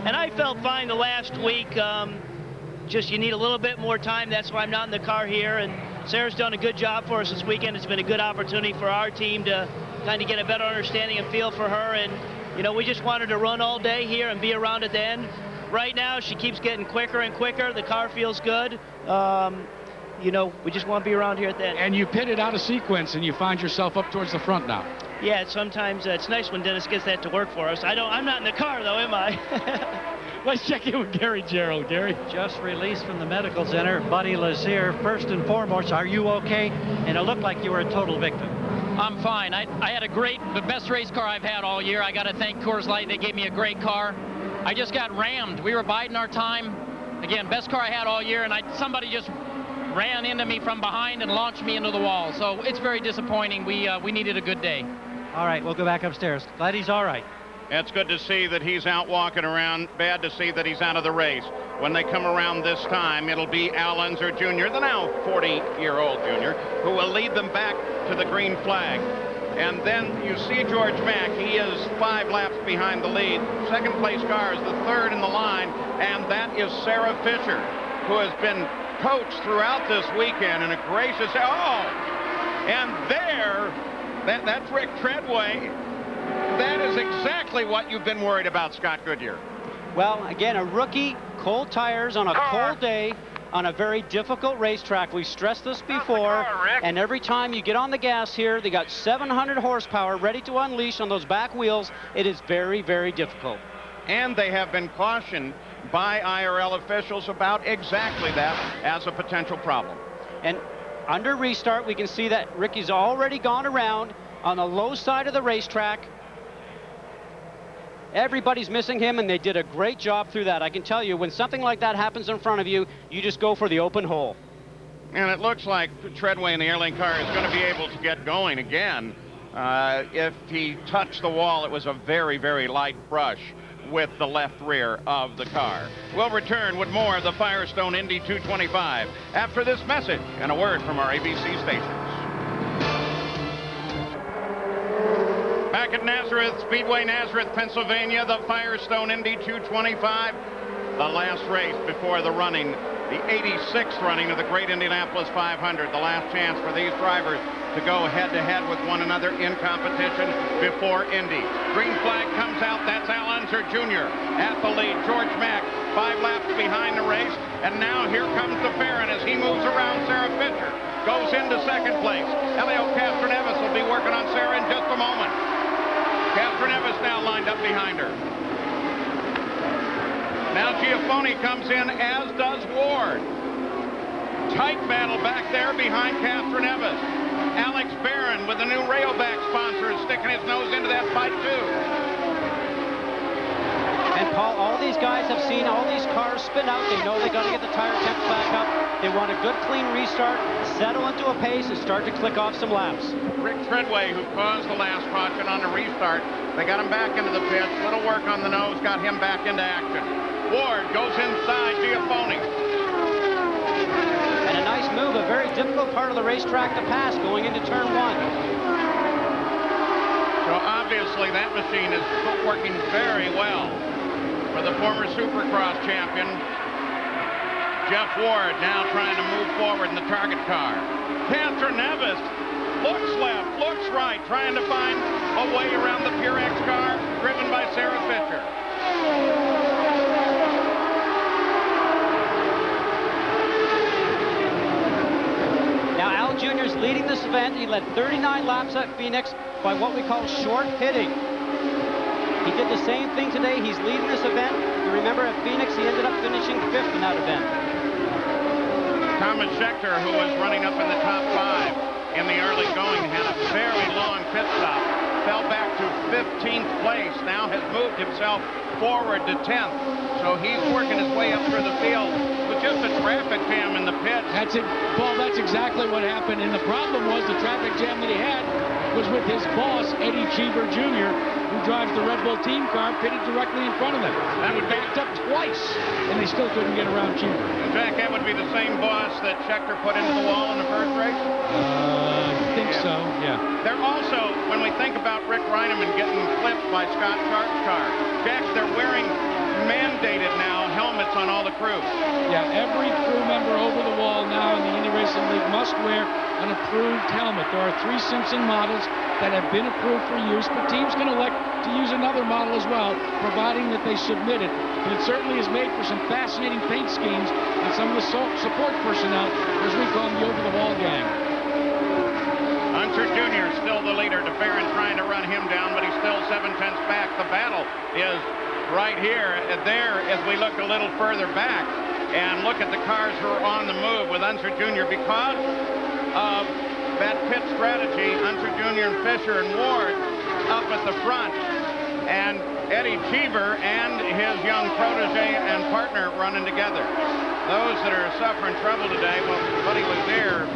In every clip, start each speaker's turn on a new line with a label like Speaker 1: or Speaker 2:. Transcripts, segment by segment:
Speaker 1: And I felt fine the last week. Just you need a little bit more time. That's why I'm not in the car here. And Sarah's done a good job for us this weekend. It's been a good opportunity for our team to kind of get a better understanding and feel for her. And, you know, we just wanted to run all day here and be around at the end. Right now, she keeps getting quicker and quicker. The car feels good. You know, we just want to be around here at the end.
Speaker 2: And you pitted out of sequence, and you find yourself up towards the front now.
Speaker 1: Yeah, sometimes it's nice when Dennis gets that to work for us. I'm not in the car, though, am I?
Speaker 2: Let's check in with Gary Gerould. Gary?
Speaker 3: Just released from the medical center. Buddy Lazier, first and foremost, are you okay? And it looked like you were a total victim.
Speaker 4: I'm fine. I had the best race car I've had all year. I got to thank Coors Light. They gave me a great car. I just got rammed. We were biding our time. Again, best car I had all year, and somebody just ran into me from behind and launched me into the wall. So it's very disappointing. We needed a good day.
Speaker 3: All right, we'll go back upstairs. Glad he's all right.
Speaker 5: It's good to see that he's out walking around. Bad to see that he's out of the race. When they come around this time, it'll be Al Unser Jr., the now 40-year-old junior, who will lead them back to the green flag. And then you see George Mack. He is 5 laps behind the lead. Second place car is the third in the line, and that is Sarah Fisher, who has been coached throughout this weekend in a gracious... Oh! And there, that's Rick Treadway. That is exactly what you've been worried about, Scott Goodyear.
Speaker 3: Well, again, a rookie, cold tires on a cold day on a very difficult racetrack. We've stressed this before, and every time you get on the gas here, they got 700 horsepower ready to unleash on those back wheels. It is very, very difficult.
Speaker 5: And they have been cautioned by IRL officials about exactly that as a potential problem.
Speaker 3: And under restart, we can see that Ricky's already gone around on the low side of the racetrack. Everybody's missing him, and they did a great job through that. I can tell you, when something like that happens in front of you, you just go for the open hole.
Speaker 5: And it looks like Treadway in the Airlink car is going to be able to get going again. If he touched the wall, it was a very, very light brush with the left rear of the car. We'll return with more of the Firestone Indy 225 after this message and a word from our ABC stations. Back at Nazareth Speedway, Nazareth, Pennsylvania, the Firestone Indy 225, the last race before the running, the 86th running of the Great Indianapolis 500, the last chance for these drivers to go head-to-head with one another in competition before Indy. Green flag comes out. That's Al Unser Jr. at the lead. George Mack, 5 laps behind the race, and now here comes the Baron as he moves around Sarah Fisher. Goes into second place. Elio Castroneves will be working on Sarah in just a moment. Castroneves now lined up behind her. Now Giafoni comes in, as does Ward. Tight battle back there behind Castroneves. Alex Barron with the new Rayovac sponsor is sticking his nose into that fight too.
Speaker 3: And Paul, all these guys have seen all these cars spin out. They know they got to get the tire temps back up. They want a good, clean restart, settle into a pace, and start to click off some laps.
Speaker 5: Rick Treadway, who caused the last caution on the restart, they got him back into the pits. Little work on the nose got him back into action. Ward goes inside Giafoni.
Speaker 3: And a nice move, a very difficult part of the racetrack to pass going into turn 1.
Speaker 5: So obviously that machine is working very well for the former Supercross champion. Jeff Ward now trying to move forward in the target car. Castroneves looks left, looks right, trying to find a way around the Purex car driven by Sarah Fisher.
Speaker 3: Now Al Jr. is leading this event. He led 39 laps at Phoenix by what we call short hitting. He did the same thing today. He's leading this event. You remember at Phoenix, he ended up finishing 5th in that event.
Speaker 5: Thomas Schechter, who was running up in the top 5 in the early going, had a very long pit stop, fell back to 15th place, now has moved himself forward to 10th. So he's working his way up through the field with just a traffic jam in the pits.
Speaker 2: That's it, Paul, that's exactly what happened. And the problem was the traffic jam that he had was with his boss, Eddie Cheever Jr., who drives the Red Bull team car, pitted directly in front of them. That would backed up twice, and they still couldn't get around Cheever.
Speaker 5: Jack, that would be the same boss that Schechter put into the wall in the first race?
Speaker 2: I think so, yeah.
Speaker 5: They're also, when we think about Rick Reineman getting clipped by Scott Sharp's car, Jack, they're wearing man helmets on all the crew.
Speaker 2: Yeah, every crew member over the wall now in the Indy Racing League must wear an approved helmet. There are 3 Simpson models that have been approved for use, but teams can elect to use another model as well, providing that they submit it. But it certainly is made for some fascinating paint schemes and some of the support personnel, as we call them, the over-the-wall gang.
Speaker 5: Unser Jr. still the leader. DeBaron trying to run him down, but he's still 7/10 back. The battle is right here and there as we look a little further back and look at the cars who are on the move with Unser Jr. because of that pit strategy. Unser Jr. and Fisher and Ward up at the front, and Eddie Cheever and his young protege and partner running together. Those that are suffering trouble today, well, Buddy Lazier,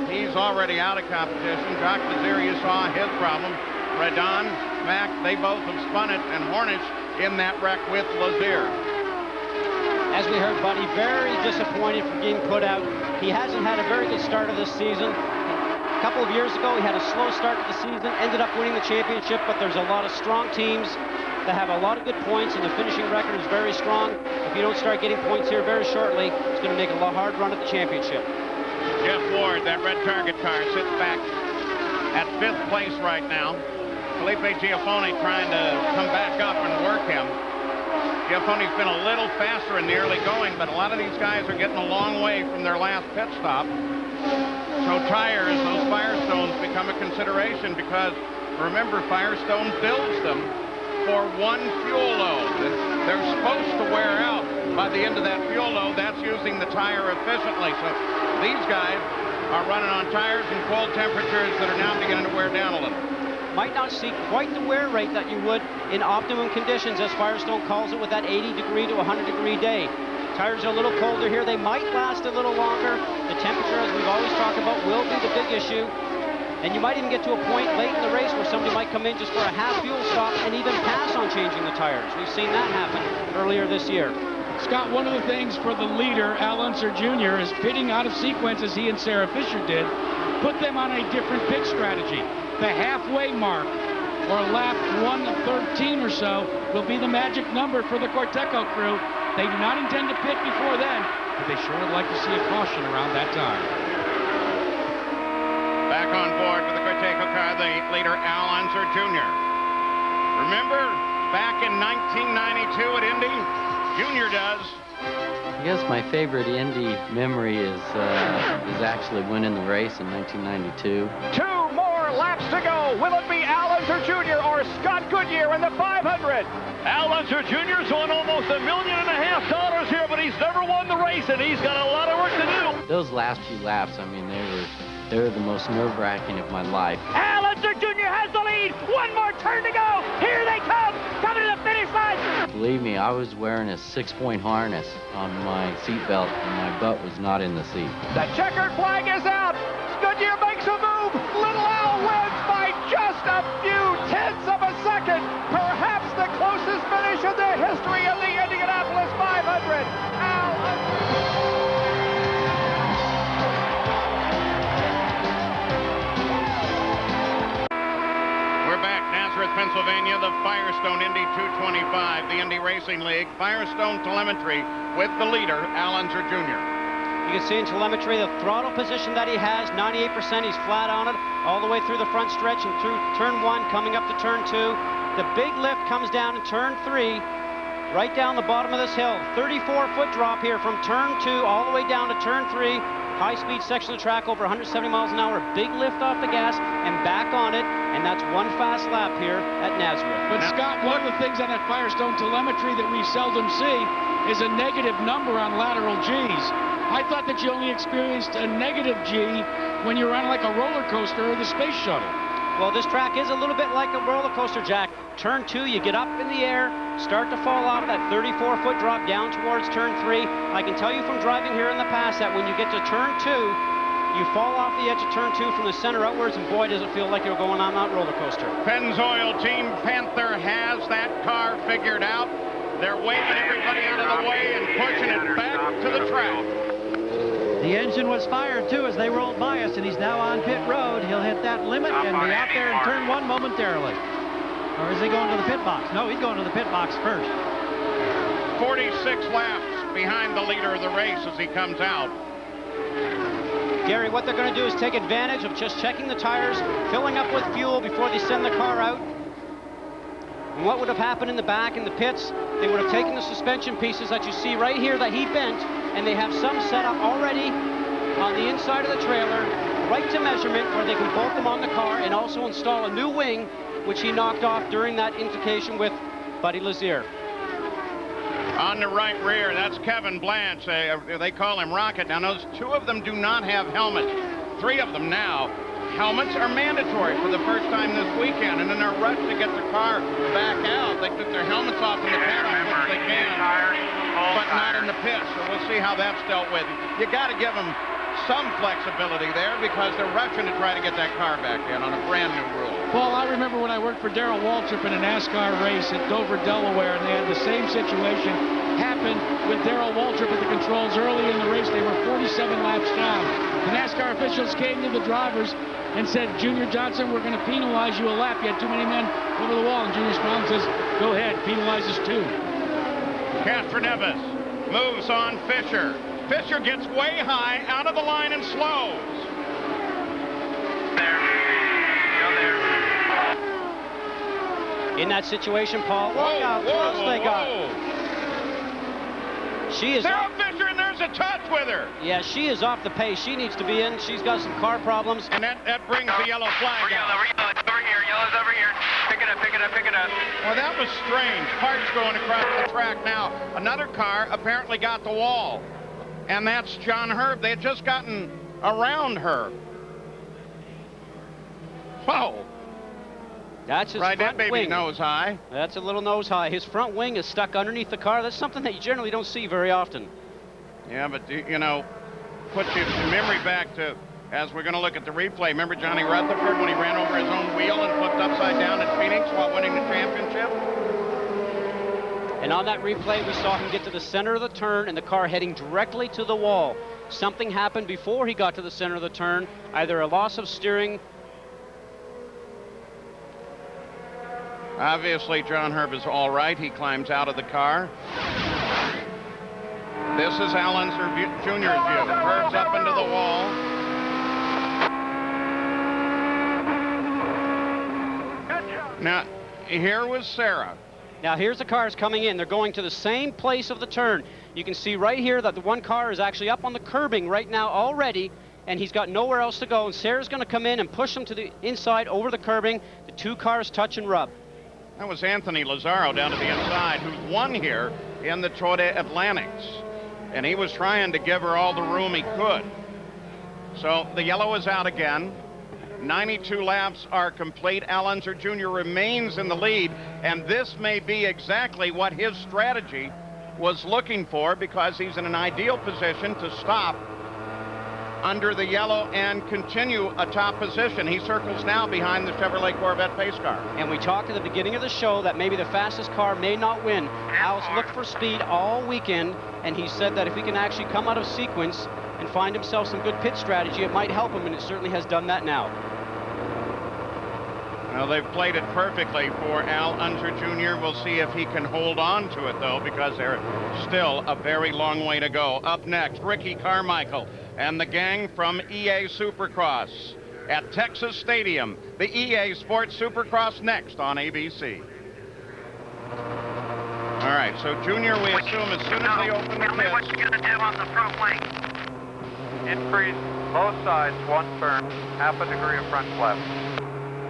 Speaker 5: he's already out of competition. Jacques Lazier, you saw his problem. Redon, Mack, they both have spun it, and Hornish in that wreck with Lazier.
Speaker 3: As we heard, Buddy, very disappointed for being put out. He hasn't had a very good start of this season. A couple of years ago, he had a slow start to the season, ended up winning the championship, but there's a lot of strong teams that have a lot of good points, and the finishing record is very strong. If you don't start getting points here very shortly, it's going to make a hard run at the championship.
Speaker 5: Jeff Ward, that red Target car, sits back at 5th place right now. Felipe Giafone trying to come back up and work him. Giafone's been a little faster in the early going, but a lot of these guys are getting a long way from their last pit stop. So tires, those Firestones, become a consideration because, remember, Firestone builds them for 1 fuel load. They're supposed to wear out by the end of that fuel load. That's using the tire efficiently. So these guys are running on tires in cold temperatures that are now beginning to wear down a little.
Speaker 3: Might not see quite the wear rate that you would in optimum conditions, as Firestone calls it, with that 80-degree to 100-degree day. Tires are a little colder here. They might last a little longer. The temperature, as we've always talked about, will be the big issue. And you might even get to a point late in the race where somebody might come in just for a half fuel stop and even pass on changing the tires. We've seen that happen earlier this year.
Speaker 2: Scott, one of the things for the leader, Al Unser Jr., is pitting out of sequence as he and Sarah Fisher did, put them on a different pit strategy. The halfway mark, or lap 1 of 13 or so, will be the magic number for the Corteco crew. They do not intend to pit before then, but they sure would like to see a caution around that time.
Speaker 5: Back on board with the Corteco car, the leader, Al Unser Jr. Remember, back in 1992 at Indy, Junior does.
Speaker 6: I guess my favorite Indy memory is actually winning the race in 1992.
Speaker 7: 2 more laps to go. Will it be Al Unser Jr. or Scott Goodyear in the 500? Al Unser Jr.'s won almost $1.5 million here, but he's never won the race, and he's got a lot of work to do.
Speaker 6: Those last few laps, I mean, they were the most nerve-wracking of my life.
Speaker 7: Al Unser Jr. has the lead. 1 more turn to go. Here they come, coming to the finish line.
Speaker 6: Believe me, I was wearing a 6-point harness on my seatbelt, and my butt was not in the seat.
Speaker 7: The checkered flag is out. Goodyear makes a move. Little Al wins by just a few tenths of a second. Perhaps the closest finish in the history of the Indianapolis 500. Al Unser.
Speaker 5: Nazareth, Pennsylvania, the Firestone Indy 225, the Indy Racing League, Firestone telemetry with the leader, Al Unser Jr.
Speaker 3: You can see in telemetry the throttle position that he has, 98%. He's flat on it all the way through the front stretch and through turn 1, coming up to turn 2. The big lift comes down in turn 3, right down the bottom of this hill. 34-foot drop here from turn 2 all the way down to turn 3. High-speed section of the track, over 170 miles an hour. Big lift off the gas and back on it, and that's 1 fast lap here at Nazareth.
Speaker 2: But Scott, one of the things on that Firestone telemetry that we seldom see is a negative number on lateral Gs. I thought that you only experienced a negative G when you're on like a roller coaster or the space shuttle.
Speaker 3: Well, this track is a little bit like a roller coaster, Jack. Turn 2, you get up in the air, start to fall off that 34-foot drop down towards turn 3. I can tell you from driving here in the past that when you get to turn 2, you fall off the edge of turn 2 from the center outwards, and boy, does it feel like you're going on that roller coaster.
Speaker 5: Pennzoil Team Panther has that car figured out. They're waving everybody out of the way and pushing it back to the track.
Speaker 8: The engine was fired, too, as they rolled by us, and he's now on pit road. He'll hit that limit and be out there in turn 1 momentarily. Or is he going to the pit box? No, he's going to the pit box first.
Speaker 5: 46 laps behind the leader of the race as he comes out.
Speaker 3: Gary, what they're going to do is take advantage of just checking the tires, filling up with fuel before they send the car out. And what would have happened in the back in the pits, they would have taken the suspension pieces that you see right here that he bent, and they have some set up already on the inside of the trailer, right to measurement, where they can bolt them on the car and also install a new wing, which he knocked off during that indication with Buddy Lazier.
Speaker 5: On the right rear, that's Kevin Blanche. They call him Rocket. Now, those two of them do not have helmets. Three of them now. Helmets are mandatory for the first time this weekend, and in their rush to get the car back out, they took their helmets off in the paddock, which they can, but not in the pits. So we'll see how that's dealt with. You got to give them some flexibility there because they're rushing to try to get that car back in on a brand new rule.
Speaker 2: Paul, I remember when I worked for Darrell Waltrip in a NASCAR race at Dover, Delaware, and they had the same situation happen with Darrell Waltrip at the controls early in the race. They were 47 laps down. The NASCAR officials came to the drivers and said, Junior Johnson, we're going to penalize you a lap. You had too many men over the wall. And Junior Smallman says, go ahead, penalize us too.
Speaker 5: Castroneves moves on Fisher. Fisher gets way high, out of the line, and slows.
Speaker 3: In that situation, Paul, look how close they got. She is
Speaker 5: Sarah Fisher, and there's a touch with her.
Speaker 3: Yeah, she is off the pace. She needs to be in. She's got some car problems.
Speaker 5: And that brings the yellow flag out.
Speaker 7: Yellow's over here. Pick it up, pick it up, pick it up.
Speaker 5: Well, that was strange. Parts going across the track now. Another car apparently got the wall. And that's John Herb. They had just gotten around her. Whoa.
Speaker 3: That's his
Speaker 5: right,
Speaker 3: front
Speaker 5: that baby
Speaker 3: wing.
Speaker 5: nose high.
Speaker 3: That's a little nose high. His front wing is stuck underneath the car. That's something that you generally don't see very often.
Speaker 5: Yeah, but, you know, put your memory back to, as we're going to look at the replay, remember Johnny Rutherford when he ran over his own wheel and flipped upside down at Phoenix while winning the championship?
Speaker 3: And on that replay, we saw him get to the center of the turn and the car heading directly to the wall. Something happened before he got to the center of the turn, either a loss of steering.
Speaker 5: Obviously, John Herb is all right. He climbs out of the car. This is Al Unser Jr.'s view. Herb's up into the wall. Now, here was Sarah.
Speaker 3: Now here's the cars coming in. They're going to the same place of the turn. You can see right here that the one car is actually up on the curbing right now already, and he's got nowhere else to go. And Sarah's going to come in and push him to the inside over the curbing. The two cars touch and rub.
Speaker 5: That was Anthony Lazzaro down to the inside, who won here in the Toyota Atlantics. And he was trying to give her all the room he could. So the yellow is out again. 92 laps are complete. Al Unser Jr. remains in the lead, and this may be exactly what his strategy was looking for, because he's in an ideal position to stop under the yellow and continue a top position. He circles now behind the Chevrolet Corvette pace car.
Speaker 3: And we talked at the beginning of the show that maybe the fastest car may not win. Al's looked for speed all weekend, and he said that if he can actually come out of sequence and find himself some good pit strategy, it might help him, and it certainly has done that now.
Speaker 5: Well, they've played it perfectly for Al Unser Jr. We'll see if he can hold on to it, though, because there's still a very long way to go. Up next, Ricky Carmichael and the gang from EA Supercross at Texas Stadium. The EA Sports Supercross next on ABC. All right, so Junior, we assume as soon as they open the pits.
Speaker 7: Tell me what you're going to do on the front wing. Increase both sides, one turn, half a degree of front left.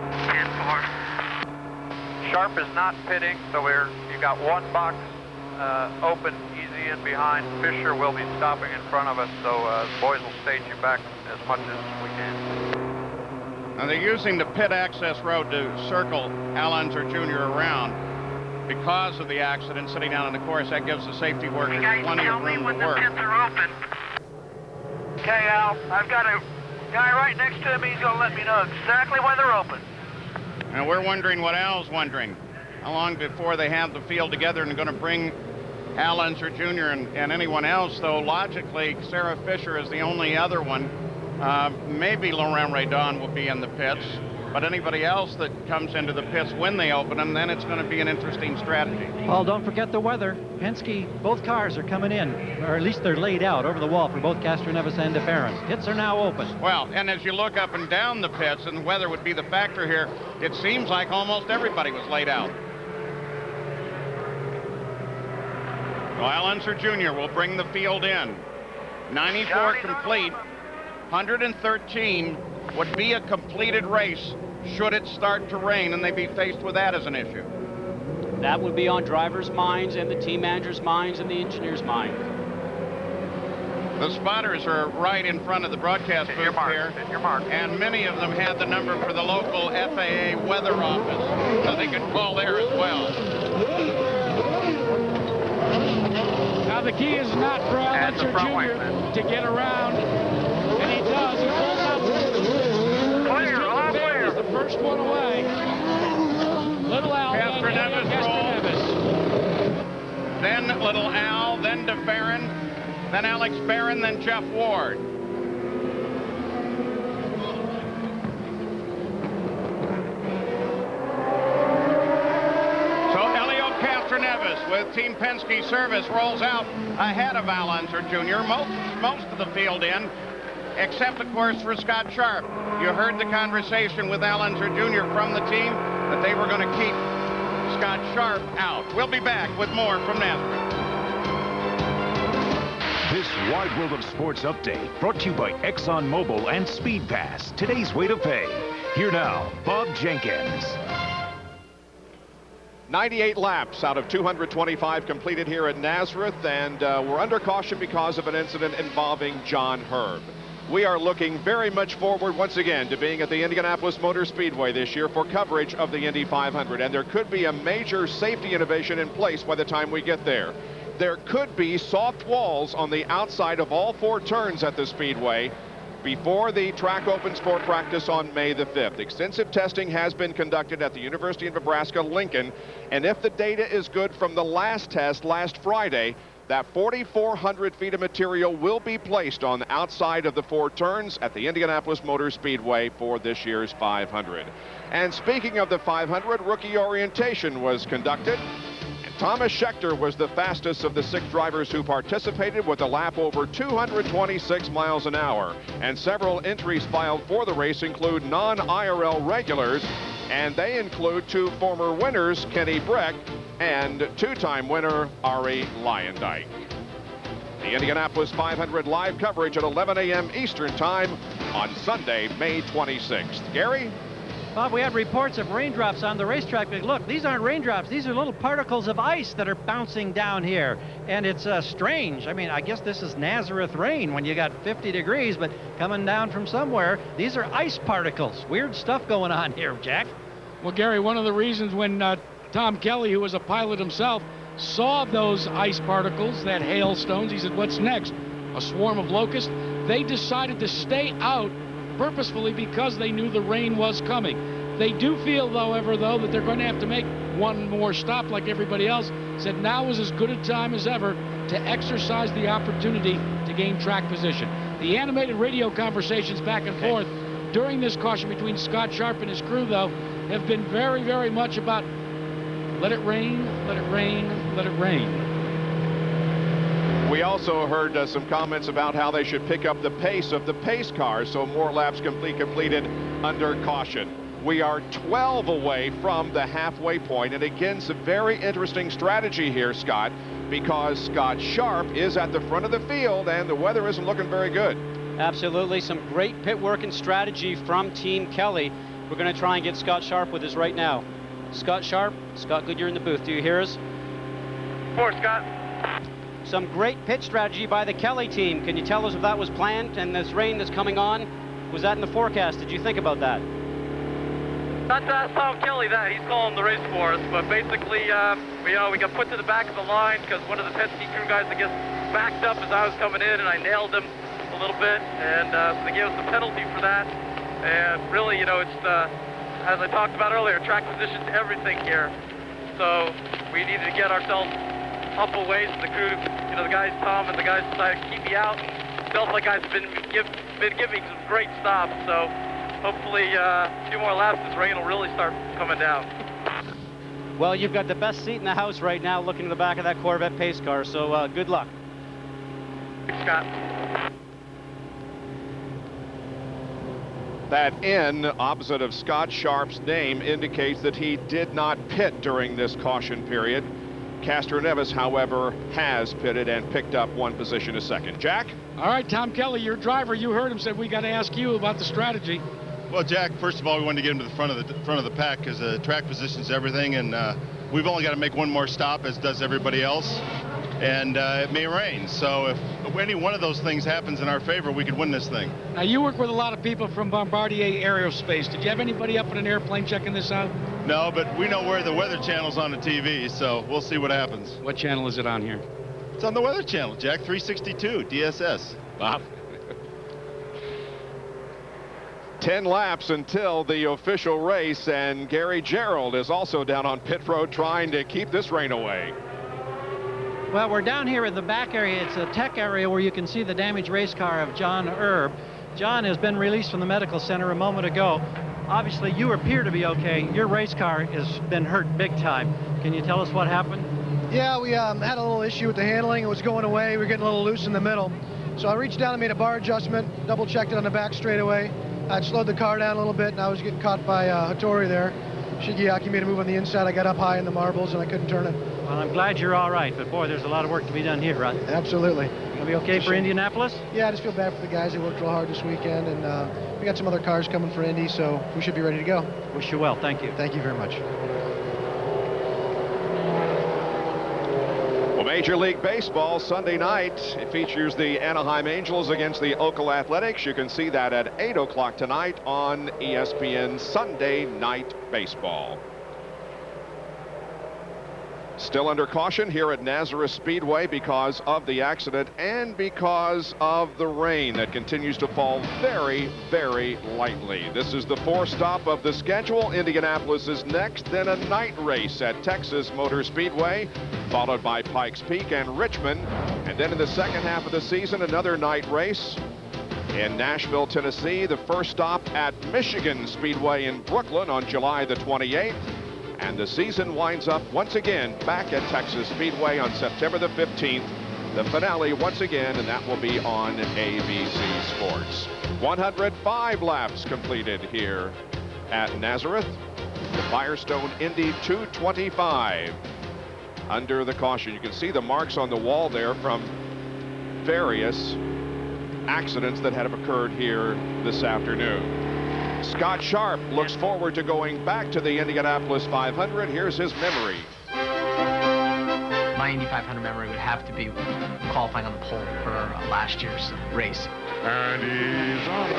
Speaker 7: 10-4. Sharp is not pitting, so you got one box open, easy in behind. Fisher will be stopping in front of us, so the boys will stage you back as much as we can.
Speaker 5: Now they're using the pit access road to circle Al Unser Jr. around because of the accident sitting down on the course. That gives the safety workers plenty of room to work.
Speaker 7: The pits are open. Okay, Al, I've got a guy right next to me. He's going to let me know exactly when they're open.
Speaker 5: And we're wondering what Al's wondering. How long before they have the field together and going to bring Al Unser Jr. and anyone else, though logically Sarah Fisher is the only other one. Maybe Laurent Redon will be in the pits. But anybody else that comes into the pits when they open them, then it's going to be an interesting strategy.
Speaker 8: Well, don't forget the weather. Penske, both cars are coming in, or at least they're laid out over the wall for both Castroneves and DeFerrin. Pits are now open.
Speaker 5: Well, and as you look up and down the pits, and weather would be the factor here, it seems like almost everybody was laid out. Well, Al Unser Jr. will bring the field in. 94 complete, 113 would be a completed race should it start to rain and they be faced with that as an issue.
Speaker 3: That would be on drivers' minds and the team managers' minds and the engineers' mind.
Speaker 5: The spotters are right in front of the broadcast booth here, and many of them had the number for the local FAA weather office, so they could call there as well.
Speaker 2: Now the key is not for Al Unser Jr. to get around, and he does. He pulls out.
Speaker 7: Clear, all clear.
Speaker 2: The first one away. Little Al,
Speaker 5: then Little Al, then DeFerrin, then Alex Barron, then Jeff Ward. So Elio Castroneves with Team Penske service rolls out ahead of Al Unser Jr. Most of the field in, except of course for Scott Sharp. You heard the conversation with Al Unser Jr. from the team that they were going to keep Scott Sharp out. We'll be back with more from Nazareth.
Speaker 9: This Wide World of Sports update brought to you by ExxonMobil and Speed Pass. Today's way to pay. Here now, Bob Jenkins.
Speaker 10: 98 laps out of 225 completed here at Nazareth, and we're under caution because of an incident involving John Herb. We are looking very much forward once again to being at the Indianapolis Motor Speedway this year for coverage of the Indy 500, and there could be a major safety innovation in place by the time we get there. There could be soft walls on the outside of all 4 turns at the Speedway before the track opens for practice on May the 5th. Extensive testing has been conducted at the University of Nebraska-Lincoln, and if the data is good from the last test last Friday, that 4,400 feet of material will be placed on the outside of the 4 turns at the Indianapolis Motor Speedway for this year's 500. And speaking of the 500, rookie orientation was conducted. Thomas Scheckter was the fastest of the 6 drivers who participated with a lap over 226 miles an hour. And several entries filed for the race include non-IRL regulars, and they include 2 former winners, Kenny Breck and 2-time winner Ari Lyondike. The Indianapolis 500 live coverage at 11 a.m. Eastern Time on Sunday, May 26th. Gary?
Speaker 8: Bob, we had reports of raindrops on the racetrack, but look, these aren't raindrops. These are little particles of ice that are bouncing down here, and it's strange. I mean, I guess this is Nazareth rain when you got 50 degrees, but coming down from somewhere, these are ice particles. Weird stuff going on here, Jack.
Speaker 2: Well, Gary, one of the reasons when Tom Kelly, who was a pilot himself, saw those ice particles, that hailstones, he said, what's next? A swarm of locusts? They decided to stay out purposefully because they knew the rain was coming. They do feel, however, though, that they're going to have to make one more stop like everybody else. Said now is as good a time as ever to exercise the opportunity to gain track position. The animated radio conversations back and forth during this caution between Scott Sharp and his crew, though, have been very, very much about let it rain, let it rain, let it rain.
Speaker 10: We also heard some comments about how they should pick up the pace of the pace cars so more laps can be completed under caution. We are 12 away from the halfway point, and again, some very interesting strategy here, Scott, because Scott Sharp is at the front of the field and the weather isn't looking very good.
Speaker 3: Absolutely, some great pit work and strategy from Team Kelly. We're going to try and get Scott Sharp with us right now. Scott Sharp, Scott Goodyear in the booth. Do you hear us?
Speaker 7: Four, Scott.
Speaker 3: Some great pit strategy by the Kelly team. Can you tell us if that was planned? And this rain that's coming on, was that in the forecast? Did you think about that?
Speaker 11: Not to ask Tom Kelly that. He's calling the race for us. But basically, we got put to the back of the line because one of the Penske crew guys that gets backed up as I was coming in, and I nailed him a little bit. And so they gave us the penalty for that. And really, it's as I talked about earlier, track position's everything here. So we needed to get ourselves up a ways. The crew, the guys, Tom and the guys decided to keep me out. And felt like I've been giving some great stops. So hopefully a few more laps, this rain will really start coming down.
Speaker 3: Well, you've got the best seat in the house right now looking to the back of that Corvette pace car, so good luck.
Speaker 11: Thanks, Scott.
Speaker 10: That N opposite of Scott Sharp's name indicates that he did not pit during this caution period. Castroneves, however, has pitted and picked up 1 position a second. Jack?
Speaker 2: All right, Tom Kelly, your driver, you heard him, said we got to ask you about the strategy.
Speaker 12: Well, Jack, first of all, we wanted to get him to the front of the pack because the track position's everything, and we've only got to make one more stop, as does everybody else, and it may rain. So if any one of those things happens in our favor, we could win this thing.
Speaker 2: Now, you work with a lot of people from Bombardier Aerospace. Did you have anybody up in an airplane checking this out?
Speaker 12: No, but we know where the Weather Channel's on the TV, so we'll see what happens.
Speaker 2: What channel is it on here?
Speaker 12: It's on the Weather Channel, Jack, 362, DSS.
Speaker 2: Bob?
Speaker 10: 10 laps until the official race, and Gary Gerould is also down on pit road trying to keep this rain away.
Speaker 8: Well, we're down here in the back area. It's a tech area where you can see the damaged race car of John Erb. John has been released from the medical center a moment ago. Obviously, you appear to be okay. Your race car has been hurt big time. Can you tell us what happened?
Speaker 13: Yeah, we had a little issue with the handling. It was going away. We were getting a little loose in the middle. So I reached down and made a bar adjustment, double-checked it on the back straightaway. I'd slowed the car down a little bit, and I was getting caught by Hattori there. Shigeaki made a move on the inside. I got up high in the marbles, and I couldn't turn it.
Speaker 8: Well, I'm glad you're all right, but boy, there's a lot of work to be done here, right?
Speaker 13: Absolutely.
Speaker 8: Gonna be okay for Indianapolis?
Speaker 13: Yeah, I just feel bad for the guys. They worked real hard this weekend, and we got some other cars coming for Indy, so we should be ready to go.
Speaker 8: Wish you well. Thank you.
Speaker 13: Thank you very much.
Speaker 10: Well, Major League Baseball Sunday night, it features the Anaheim Angels against the Oakland Athletics. You can see that at 8 o'clock tonight on ESPN Sunday Night Baseball. Still under caution here at Nazareth Speedway because of the accident and because of the rain that continues to fall very, very lightly. This is the 4th stop of the schedule. Indianapolis is next, then a night race at Texas Motor Speedway, followed by Pikes Peak and Richmond. And then in the second half of the season, another night race in Nashville, Tennessee. The first stop at Michigan Speedway in Brooklyn on July the 28th. And the season winds up once again back at Texas Speedway on September the 15th. The finale once again, and that will be on ABC Sports. 105 laps completed here at Nazareth. The Firestone Indy 225 under the caution. You can see the marks on the wall there from various accidents that have occurred here this afternoon. Scott Sharp looks forward to going back to the Indianapolis 500. Here's his memory.
Speaker 14: My Indy 500 memory would have to be qualifying on the pole for last year's race.
Speaker 15: And he's on the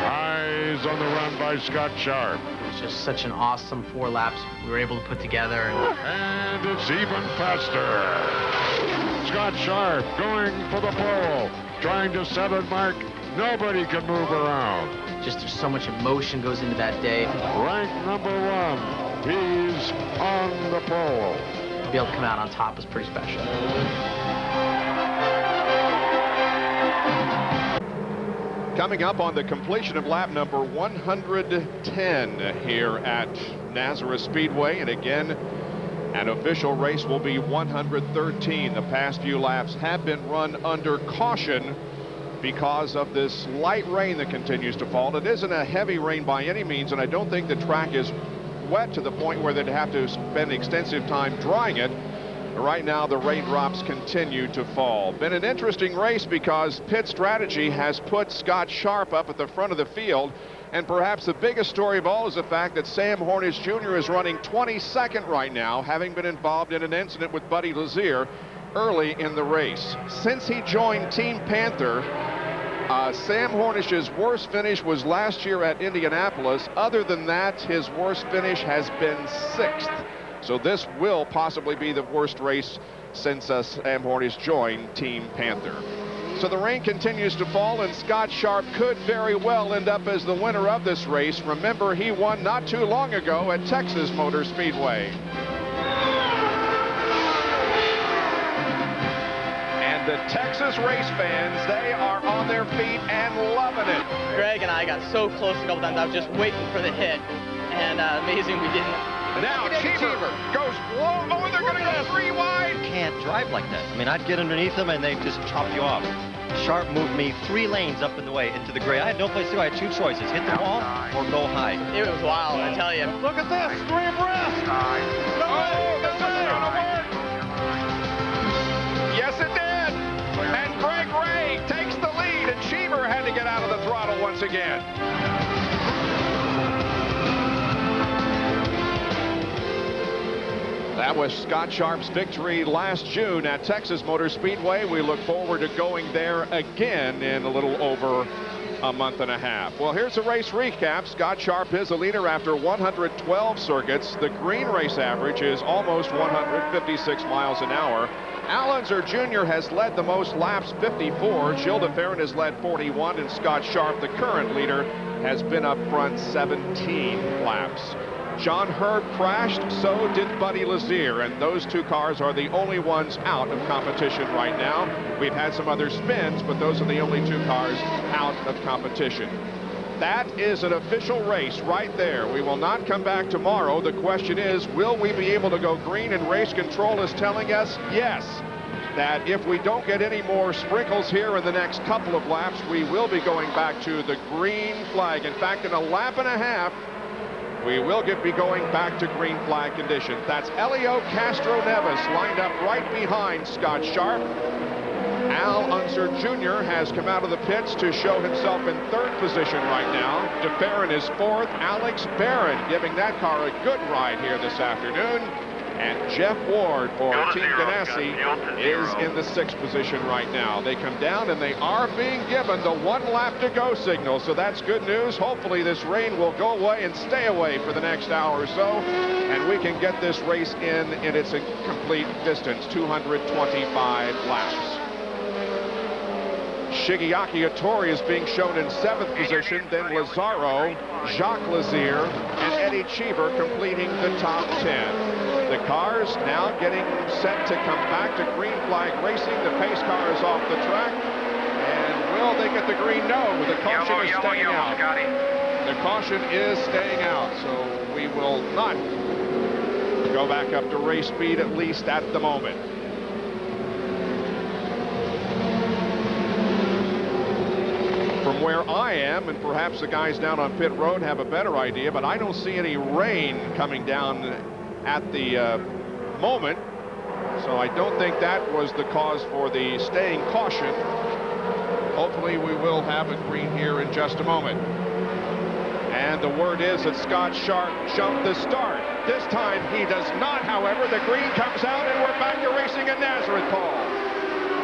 Speaker 15: eyes on the run by Scott Sharp.
Speaker 14: It was just such an awesome 4 laps we were able to put together.
Speaker 15: And it's even faster. Scott Sharp going for the pole, trying to 7 mark. Nobody can move around.
Speaker 14: Just there's so much emotion goes into that day.
Speaker 15: Ranked number 1, he's on the pole.
Speaker 14: To be able to come out on top is pretty special.
Speaker 10: Coming up on the completion of lap number 110 here at Nazareth Speedway, and again, an official race will be 113. The past few laps have been run under caution because of this light rain that continues to fall. It isn't a heavy rain by any means, and I don't think the track is wet to the point where they'd have to spend extensive time drying it. But right now, the raindrops continue to fall. Been an interesting race because pit strategy has put Scott Sharp up at the front of the field. And perhaps the biggest story of all is the fact that Sam Hornish Jr. is running 22nd right now, having been involved in an incident with Buddy Lazier early in the race. Since he joined Team Panther, Sam Hornish's worst finish was last year at Indianapolis. Other than that, his worst finish has been 6th. So this will possibly be the worst race since Sam Hornish joined Team Panther. So the rain continues to fall, and Scott Sharp could very well end up as the winner of this race. Remember, he won not too long ago at Texas Motor Speedway. The Texas race fans, they are on their feet and loving it.
Speaker 16: Greg and I got so close a couple times. I was just waiting for the hit, and amazing we didn't.
Speaker 10: Now Cheever goes low. Oh, they're going to go 3 wide.
Speaker 17: You can't drive like that. I mean, I'd get underneath them and they just chop you off. Sharp moved me 3 lanes up in the way into the gray. I had no place to go. I had 2 choices: hit the wall or go high.
Speaker 16: It was wild, I tell you.
Speaker 7: Look at this, 3 abreast.
Speaker 10: Oh, this is going to work. Yes, it did. And Greg Ray takes the lead, and Cheever had to get out of the throttle once again. That was Scott Sharp's victory last June at Texas Motor Speedway. We look forward to going there again in a little over a month and a half. Well, here's a race recap. Scott Sharp is a leader after 112 circuits. The green race average is almost 156 miles an hour. Al Unser Jr. has led the most laps, 54. Gilles de Ferran has led 41, and Scott Sharp, the current leader, has been up front 17 laps. John Herb crashed, so did Buddy Lazier, and those 2 cars are the only ones out of competition right now. We've had some other spins, but those are the only 2 cars out of competition. That is an official race right there. We will not come back tomorrow. The question is, will we be able to go green? And race control is telling us yes, that if we don't get any more sprinkles here in the next couple of laps, we will be going back to the green flag. In fact, in a lap and a half, we will be going back to green flag conditions. That's Helio Castroneves lined up right behind Scott Sharp. Al Unser Jr. has come out of the pits to show himself in 3rd position right now. De Ferran is 4th. Alex Barron giving that car a good ride here this afternoon. And Jeff Ward for Team Ganassi is in the 6th position right now. They come down and they are being given the 1 lap to go signal, so that's good news. Hopefully this rain will go away and stay away for the next hour or so, and we can get this race in its complete distance, 225 laps. Shigeaki Hattori is being shown in 7th position, then Lazaro, Jacques Lazier, and Eddie Cheever completing the top 10. The cars now getting set to come back to green flag racing. The pace car is off the track. And will they get the green? No, the caution is staying out. The caution is staying out, so we will not go back up to race speed, at least at the moment. From where I am, and perhaps the guys down on pit road have a better idea, but I don't see any rain coming down at the moment, so I don't think that was the cause for the staying caution. Hopefully we will have a green here in just a moment. And the word is that Scott Sharp jumped the start. This time he does not, however. The green comes out and we're back to racing in Nazareth, Paul.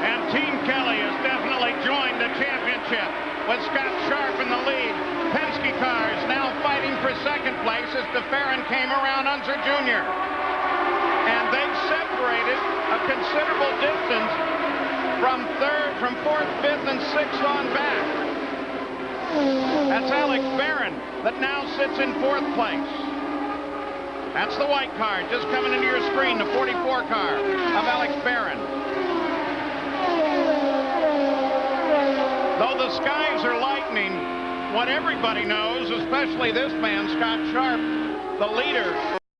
Speaker 5: And Team Kelly has definitely joined the championship with Scott Sharp in the lead. Penske cars now fighting for 2nd place as de Ferran came around Unser Jr. And they've separated a considerable distance from 4th, 5th, and 6th on back. That's Alex Barron that now sits in 4th place. That's the white car just coming into your screen, the 44 car of Alex Barron. Though the skies are lightening, what everybody knows, especially this man, Scott Sharp, the leader.